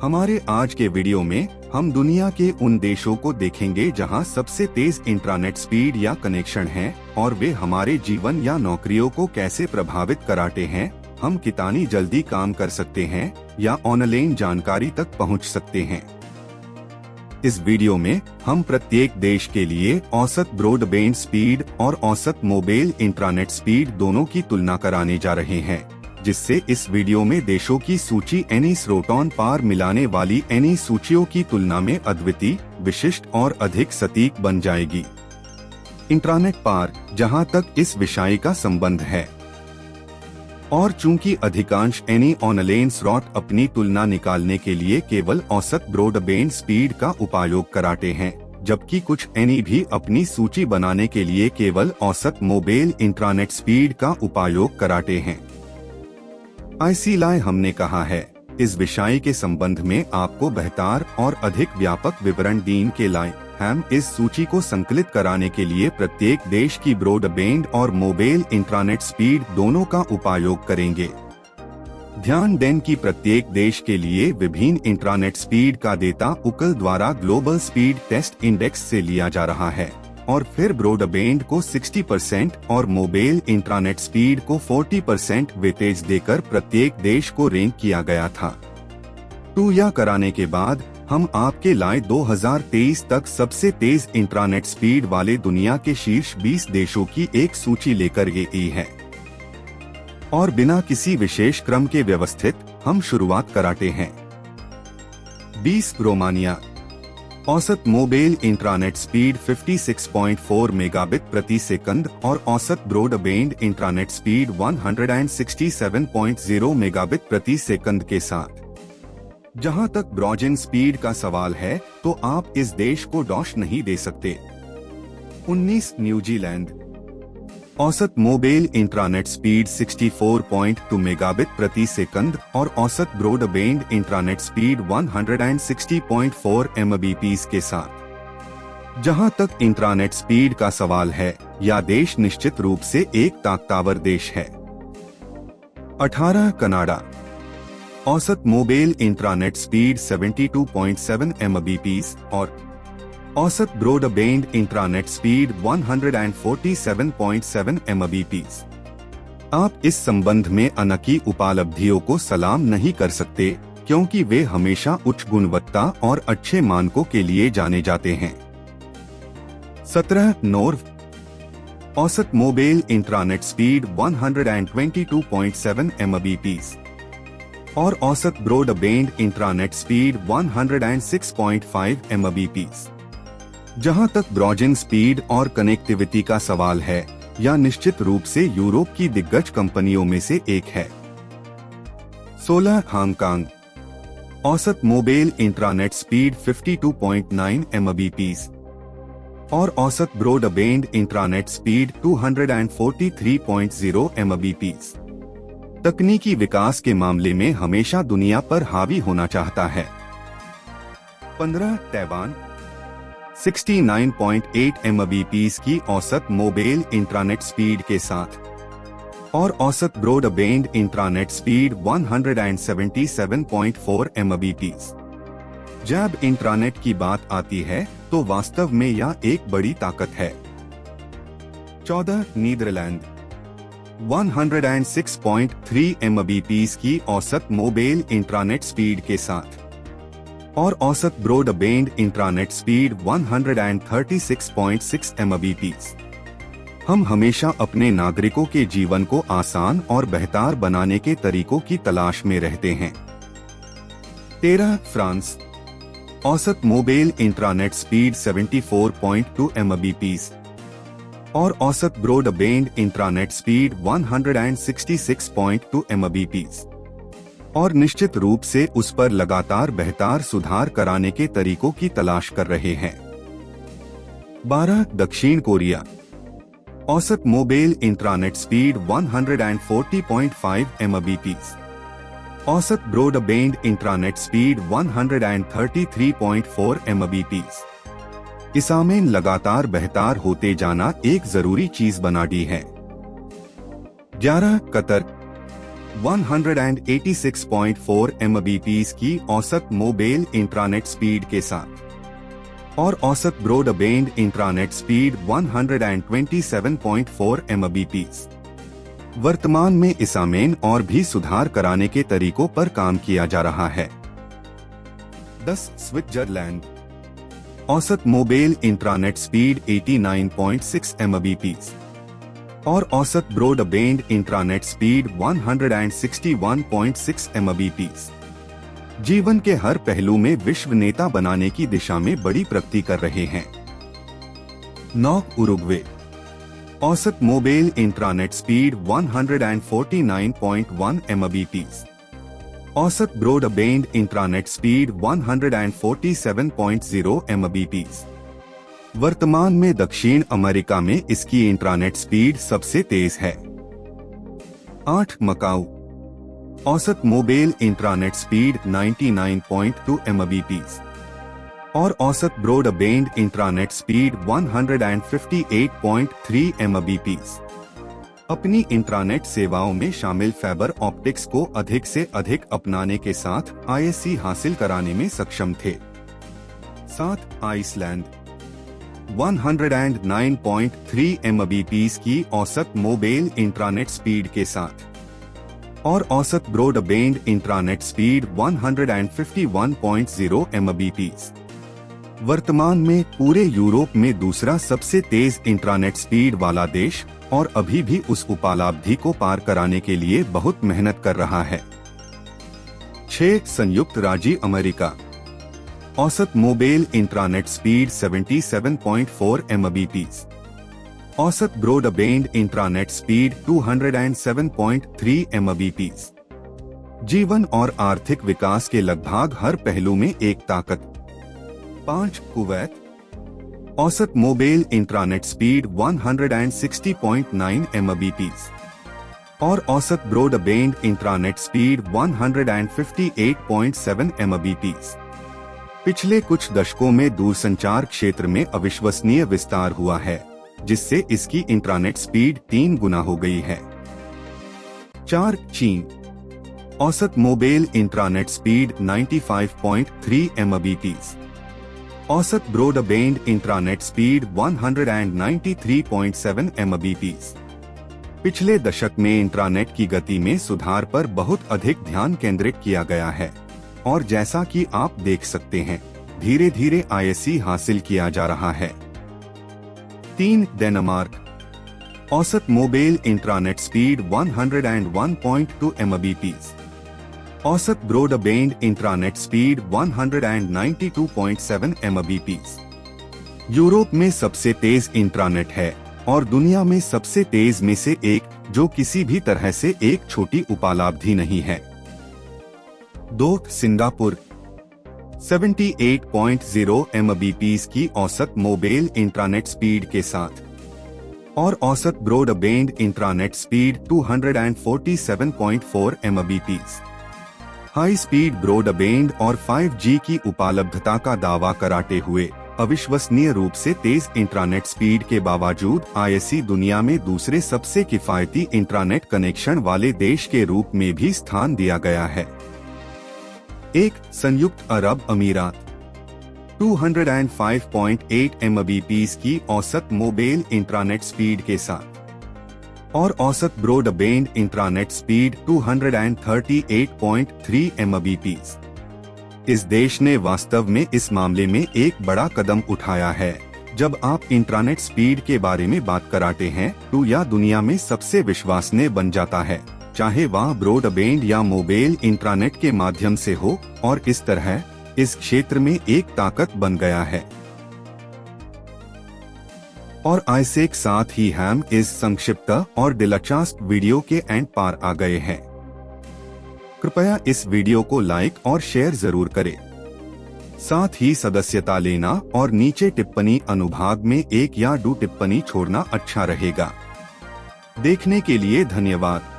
हमारे आज के वीडियो में हम दुनिया के उन देशों को देखेंगे जहां सबसे तेज इंटरनेट स्पीड या कनेक्शन है और वे हमारे जीवन या नौकरियों को कैसे प्रभावित कराते हैं। हम कितनी जल्दी काम कर सकते हैं या ऑनलाइन जानकारी तक पहुंच सकते हैं। इस वीडियो में हम प्रत्येक देश के लिए औसत ब्रॉडबैंड स्पीड और औसत मोबाइल इंटरनेट स्पीड दोनों की तुलना कराने जा रहे हैं, जिससे इस वीडियो में देशों की सूची एनी स्रोटोन पार मिलाने वाली एनी सूचियों की तुलना में अद्वितीय, विशिष्ट और अधिक सटीक बन जाएगी। इंटरनेट पार जहां तक इस विषय का संबंध है, और चूंकि अधिकांश एनी ऑनलाइन स्रोत अपनी तुलना निकालने के लिए केवल औसत ब्रॉडबैंड स्पीड का उपयोग कराते हैं, जबकि कुछ एनी भी अपनी सूची बनाने के लिए केवल औसत मोबाइल इंटरनेट स्पीड का उपयोग कराते हैं। इसीलिए हमने कहा है इस विषय के संबंध में आपको बेहतर और अधिक व्यापक विवरण देने के लिए हम इस सूची को संकलित कराने के लिए प्रत्येक देश की ब्रॉडबैंड और मोबाइल इंटरनेट स्पीड दोनों का उपयोग करेंगे। ध्यान दें कि प्रत्येक देश के लिए विभिन्न इंटरनेट स्पीड का डेटा उकल द्वारा ग्लोबल स्पीड टेस्ट इंडेक्स से लिया जा रहा है और फिर ब्रॉडबैंड को 60% और मोबाइल इंटरनेट स्पीड को 40% वेटेज देकर प्रत्येक देश को रैंक किया गया था। तो यह कराने के बाद हम आपके लिए 2023 तक सबसे तेज इंटरनेट स्पीड वाले दुनिया के शीर्ष 20 देशों की एक सूची लेकर आई है, और बिना किसी विशेष क्रम के व्यवस्थित हम शुरुआत कराते हैं। 20 रोमानिया। औसत मोबाइल इंटरनेट स्पीड 56.4 मेगाबिट प्रति सेकंड और औसत ब्रॉडबैंड इंटरनेट स्पीड 167.0 मेगाबिट प्रति सेकंड के साथ। जहां तक ब्रॉडबैंड स्पीड का सवाल है तो आप इस देश को डॉश नहीं दे सकते। 19 न्यूजीलैंड। औसत मोबाइल इंटरनेट स्पीड 64.2 मेगाबिट प्रति सेकंड और औसत ब्रॉडबैंड इंटरनेट स्पीड 160.4 mbps के साथ। जहां तक इंटरनेट स्पीड का सवाल है, यह देश निश्चित रूप से एक ताकतवर देश है। 18 कनाडा। औसत मोबाइल इंटरनेट स्पीड 72.7 mbps और औसत ब्रॉडबैंड इंटरनेट स्पीड 147.7 mbps। आप इस संबंध में अनकी उपलब्धियों को सलाम नहीं कर सकते, क्योंकि वे हमेशा उच्च गुणवत्ता और अच्छे मानकों के लिए जाने जाते हैं। 17 नॉर्वे। औसत मोबाइल इंटरनेट स्पीड 122.7 mbps और औसत ब्रॉडबैंड इंटरनेट स्पीड 106.5 mbps। जहां तक ब्रॉडबैंड स्पीड और कनेक्टिविटी का सवाल है, यह निश्चित रूप से यूरोप की दिग्गज कंपनियों में से एक है। 16 हांगकांग। औसत मोबाइल इंटरनेट स्पीड 52.9 mbps और औसत ब्रॉडबैंड इंटरनेट स्पीड 243.0 mbps। तकनीकी विकास के मामले में हमेशा दुनिया पर हावी होना चाहता है। 15 ताइवान। 69.8 mbps की औसत मोबाइल इंटरनेट स्पीड के साथ और औसत ब्रॉडबैंड इंटरनेट स्पीड 177.4 mbps। जब इंटरनेट की बात आती है तो वास्तव में यह एक बड़ी ताकत है। 14 नीदरलैंड। 106.3 mbps की औसत मोबाइल इंटरनेट स्पीड के साथ और औसत ब्रॉडबैंड इंटरनेट स्पीड 136.6 mbps। हम हमेशा अपने नागरिकों के जीवन को आसान और बेहतर बनाने के तरीकों की तलाश में रहते हैं। 13 फ्रांस। औसत मोबाइल इंटरनेट स्पीड 74.2 mbps और औसत ब्रॉडबैंड इंटरनेट स्पीड 166.2 mbps और निश्चित रूप से उस पर लगातार बेहतर सुधार कराने के तरीकों की तलाश कर रहे हैं। 12 दक्षिण कोरिया। औसत मोबाइल इंटरनेट स्पीड 140.5 mbps औसत ब्रॉडबैंड इंटरनेट स्पीड 133.4 mbps। इसामें लगातार बेहतर होते जाना एक जरूरी चीज बना दी है। 11 कतर। 186.4 Mbps की औसत मोबाइल इंट्रानेट स्पीड के साथ और औसत ब्रॉडबैंड इंट्रानेट स्पीड 127.4 Mbps। वर्तमान में इसामेन और भी सुधार कराने के तरीकों पर काम किया जा रहा है। 10 स्विट्जरलैंड औसत मोबाइल इंट्रानेट स्पीड 89.6 Mbps और औसत ब्रॉडबैंड इंट्रानेट स्पीड 161.6 Mbps। जीवन के हर पहलू में विश्व नेता बनाने की दिशा में बड़ी प्रगति कर रहे हैं। 9 उरुग्वे औसत मोबाइल इंट्रानेट स्पीड 149.1 Mbps औसत ब्रॉडबैंड इंट्रानेट स्पीड 147.0 Mbps। वर्तमान में दक्षिण अमेरिका में इसकी इंट्रानेट स्पीड सबसे तेज है। 8 मकाऊ औसत मोबाइल इंट्रानेट स्पीड 99.2 Mbps और औसत ब्रॉडबैंड इंट्रानेट स्पीड 158.3 Mbps। अपनी इंट्रानेट सेवाओं में शामिल फाइबर ऑप्टिक्स को अधिक से अधिक अपनाने के साथ ISC हासिल कराने में सक्षम थे। 7 आइसलैंड 109.3 Mbps की औसत मोबाइल इंट्रानेट स्पीड के साथ और औसत ब्रॉडबैंड इंट्रानेट स्पीड 151.0 Mbps। वर्तमान में पूरे यूरोप में दूसरा सबसे तेज इंट्रानेट स्पीड वाला देश और अभी भी उस उपालब्धि को पार कराने के लिए बहुत मेहनत कर रहा है। 6 संयुक्त राज्य अमेरिका औसत मोबाइल इंट्रानेट स्पीड 77.4 Mbps औसत ब्रॉडबैंड इंट्रानेट स्पीड 207.3 Mbps। जीवन और आर्थिक विकास के लगभग हर पहलू में एक ताकत। 5 कुवैत औसत मोबाइल इंट्रानेट स्पीड 160.9 Mbps और औसत ब्रॉडबैंड इंट्रानेट स्पीड 158.7 Mbps। पिछले कुछ दशकों में दूरसंचार क्षेत्र में अविश्वसनीय विस्तार हुआ है, जिससे इसकी इंट्रानेट स्पीड 3 गुना हो गई है। 4 चीन औसत मोबाइल इंट्रानेट स्पीड 95.3 Mbps औसत ब्रॉडबैंड इंट्रानेट स्पीड 193.7 Mbps। पिछले दशक में इंट्रानेट की गति में सुधार पर बहुत अधिक ध्यान केंद्रित किया गया है और जैसा कि आप देख सकते हैं, धीरे धीरे ISC हासिल किया जा रहा है। 3 डेनमार्क औसत मोबाइल इंट्रानेट स्पीड 101.2 Mbps औसत broadband intranet speed 192.7 Mbps। Europe में सबसे तेज इंट्रानेट है और दुनिया में सबसे तेज में से एक, जो किसी भी तरह से एक छोटी उपालब्धि नहीं है। 2 सिंगापुर 78.0 Mbps की औसत मोबाइल इंट्रानेट स्पीड के साथ और औसत broadband intranet speed 247.4 Mbps। High speed broadband और 5G की उपलब्धता का दावा कराते हुए अविश्वसनीय रूप से तेज इंट्रानेट स्पीड के बावजूद ISC दुनिया में दूसरे सबसे किफायती इंट्रानेट कनेक्शन वाले देश के रूप में भी स्थान दिया गया है। 1 संयुक्त अरब अमीरात 205.8 Mbps की औसत मोबाइल इंट्रानेट स्पीड के साथ और औसत ब्रॉडबैंड इंट्रानेट स्पीड 238.3 Mbps। इस देश ने वास्तव में इस मामले में एक बड़ा कदम उठाया है। जब आप इंट्रानेट स्पीड के बारे में बात कराते हैं तो यह दुनिया में सबसे विश्वसनीय बन जाता है, चाहे वह ब्रॉडबैंड या मोबाइल इंट्रानेट के माध्यम से हो, और इस तरह इस क्षेत्र में एक ताकत बन गया है। और ऐसे के साथ ही हम इस संक्षिप्त और दिलचस्प वीडियो के एंड पार आ गए हैं। कृपया इस वीडियो को लाइक और शेयर जरूर करें। साथ ही सदस्यता लेना और नीचे टिप्पणी अनुभाग में 1 या 2 टिप्पणी छोड़ना अच्छा रहेगा। देखने के लिए धन्यवाद।